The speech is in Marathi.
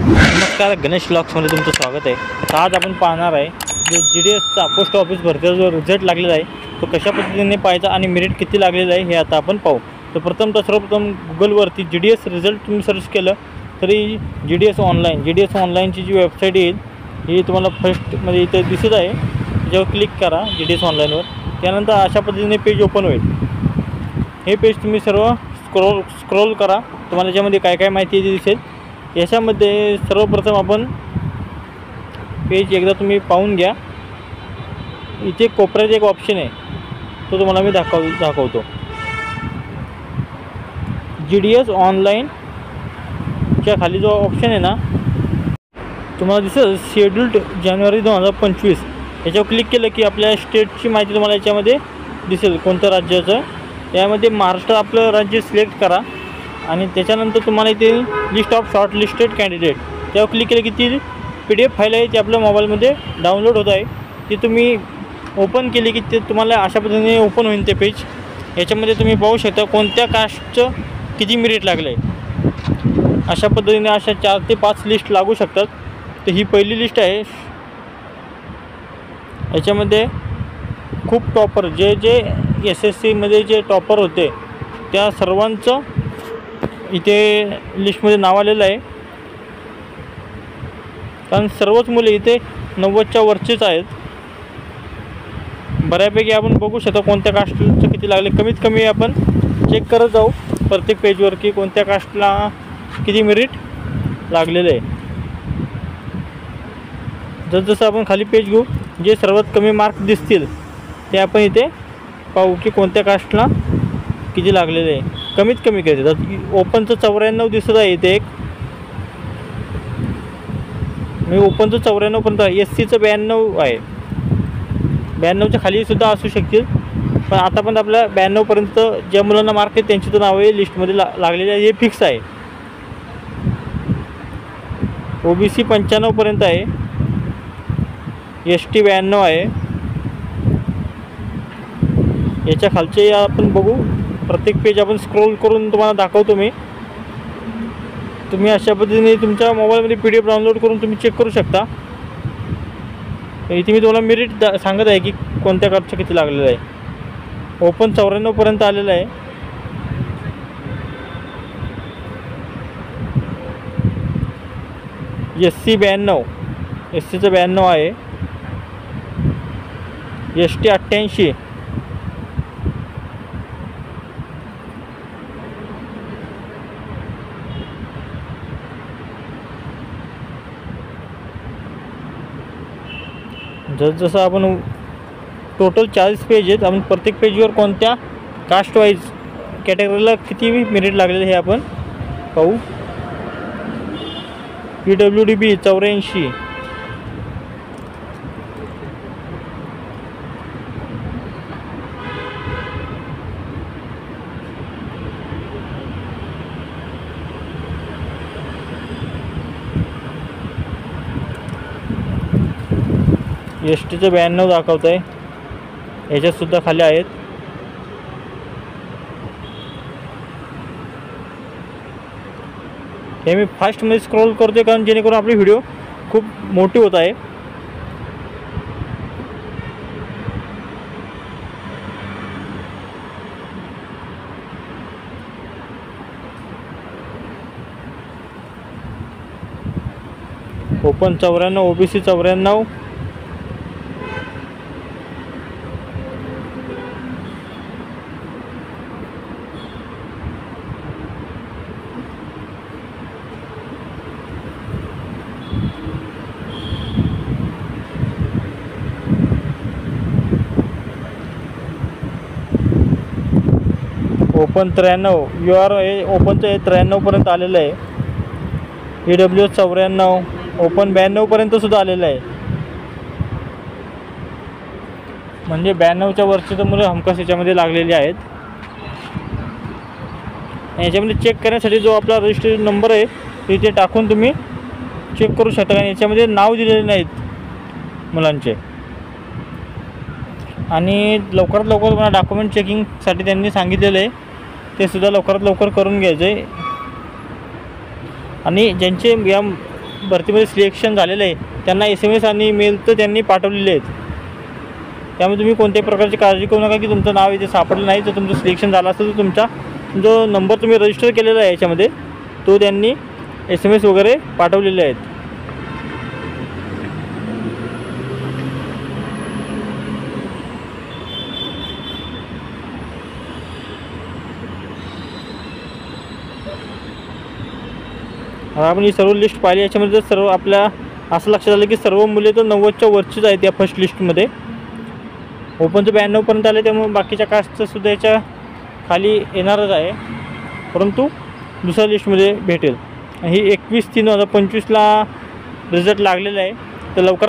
नमस्कार, गणेश ब्लॉग्समध्ये तुमचं स्वागत आहे। आता आज आपण पाहणार आहे जो GDSचा पोस्ट ऑफिस भरतीचा जो रिझल्ट लागलेला आहे तो कशा पद्धतीने पाहायचा आणि मेरिट किती लागलेलं आहे हे आता आपण पाहू। तर सर्वप्रथम गुगलवरती GDS रिझल्ट तुम्ही सर्च केलं तरी GDS ऑनलाईनची जी वेबसाईट येईल ही तुम्हाला फर्स्टमध्ये इथे दिसत आहे। त्याच्यावर क्लिक करा GDS ऑनलाईनवर। त्यानंतर अशा पद्धतीने पेज ओपन होईल। हे पेज तुम्ही सर्व स्क्रोल करा, तुम्हाला याच्यामध्ये काय काय माहिती दिसेल। याच्यामध्ये सर्वप्रथम आपण पेज एकदा तुम्ही पाहून घ्या। इथे कोपऱ्यात एक ऑप्शन आहे तो तुम्हाला मी दाखवतो। GDS ऑनलाईनच्या खाली जो ऑप्शन आहे ना तुम्हाला दिसेल शेड्यूल्ड जानेवारी 2025। याच्यावर क्लिक केलं की आपल्या स्टेटची माहिती तुम्हाला याच्यामध्ये दिसेल, कोणत्या राज्याचं। यामध्ये महाराष्ट्र आपलं राज्य सिलेक्ट करा आणि त्याच्यानंतर तुम्हाला इथे list of short listed candidate त्यावर क्लिक केलं की ती PDF फाईल आहे ती आपल्या मोबाईलमध्ये डाउनलोड होत आहे। ती तुम्ही ओपन केली की ते तुम्हाला अशा पद्धतीने ओपन होईल ते पेज। याच्यामध्ये तुम्ही पाहू शकता कोणत्या कास्टचं किती मेरिट लागलं आहे। अशा पद्धतीने अशा 4 ते 5 लिस्ट लागू शकतात। तर ही पहिली लिस्ट आहे। याच्यामध्ये खूप टॉपर जे SSCमध्ये जे टॉपर होते त्या सर्वांचं इथे लिस्टमध्ये नाव आलेलं आहे, कारण सर्वच मुले इथे 90च्या वरचेच आहेत। बऱ्यापैकी आपण बघू शकतो कोणत्या कास्टचं किती लागले। कमीत कमी आपण चेक करत जाऊ प्रत्येक पेजवर की कोणत्या कास्टला किती मेरिट लागलेलं आहे। जसं आपण खाली पेज घेऊ जे सर्वात कमी मार्क दिसतील ते आपण इथे पाहू की कोणत्या कास्टला किती लागलेले आहे। कमीत कमी किती तर ओपनचं 94 दिसत आहे इथे एक, मी ओपनचं 94 पर्यंत, SCचं 92 आहे। 92च्या खाली सुद्धा असू शकतील, पण आतापर्यंत आपल्या 92 पर्यंत ज्या मुलांना मार्क आहेत त्यांची तर नावे लिस्टमध्ये लागलेली आहे, हे फिक्स आहे। OBC 95 पर्यंत आहे, ST 92 आहे। याच्या खालचे आपण बघू, प्रत्येक पेज आपण स्क्रोल करून तुम्हाला दाखवतो मी। तुम्ही अशा पद्धतीने तुमच्या मोबाईलमध्ये PDF डाउनलोड करून तुम्ही चेक करू शकता। इथे मी तुम्हाला मेरिट सांगत आहे की कोणत्या कास्टचं किती लागलेलं आहे। ओपन 94 पर्यंत आलेलं आहे। SC 92, SCचं 92 आहे। ST 88, जसं आपण टोटल 40 पेज आहेत, आपण प्रत्येक पेजवर कोणत्या कास्ट वाईज कॅटेगरीला किती मेरिट लागलेलं हे आपण पाहू। PWDB 84, STचं 92 दाखवत आहे। याच्यातसुद्धा खाली आहेत। हे मी फास्टमध्ये स्क्रोल करते कारण जेणेकरून आपली व्हिडिओ खूप मोठी होत आहे। ओपन 94, OBC 94, ओपन 93, UR हे ओपनचं 93 पर्यंत आलेलं आहे। EWS 94, ओपन 92 पर्यंत सुद्धा आलेलं आहे। म्हणजे 92च्या वरची तर मुलं हमखास याच्यामध्ये लागलेली आहेत। याच्यामध्ये चेक करण्यासाठी जो आपला रजिस्ट्रेशन नंबर आहे तिथे टाकून तुम्ही चेक करू शकता, कारण याच्यामध्ये नाव दिलेले नाहीत मुलांचे। आणि लवकरात लवकर तुम्हाला डॉक्युमेंट चेकिंगसाठी त्यांनी सांगितलेलं आहे ते सुद्धा लवकरात लवकर करून घ्यायचं आहे। आणि ज्यांचे या भरतीमध्ये सिलेक्शन झालेलं आहे त्यांना SMS आणि मेल तर त्यांनी पाठवलेले आहेत. त्यामुळे तुम्ही कोणत्याही प्रकारची काळजी करू नका की तुमचं नाव इथे सापडलं नाही. जर तुमचं सिलेक्शन झालं असेल तर तुमचा जो नंबर तुम्ही रजिस्टर केलेला आहे याच्यामध्ये तो त्यांनी SMS वगैरे पाठवलेले आहेत. आता आपण ही सर्व लिस्ट पाहिली. याच्यामध्ये सर्व आपल्या असं लक्षात आलं की सर्व मुले तर 90च्या वरचीच आहेत या फर्स्ट लिस्टमध्ये. ओपनचं 92पर्यंत आले त्यामुळे बाकीच्या कास्टचं सुद्धा याच्या खाली येणारच आहे, परंतु दुसऱ्या लिस्टमध्ये भेटेल. ही 21/3/2025ला रिझल्ट लागलेला आहे. तर लवकर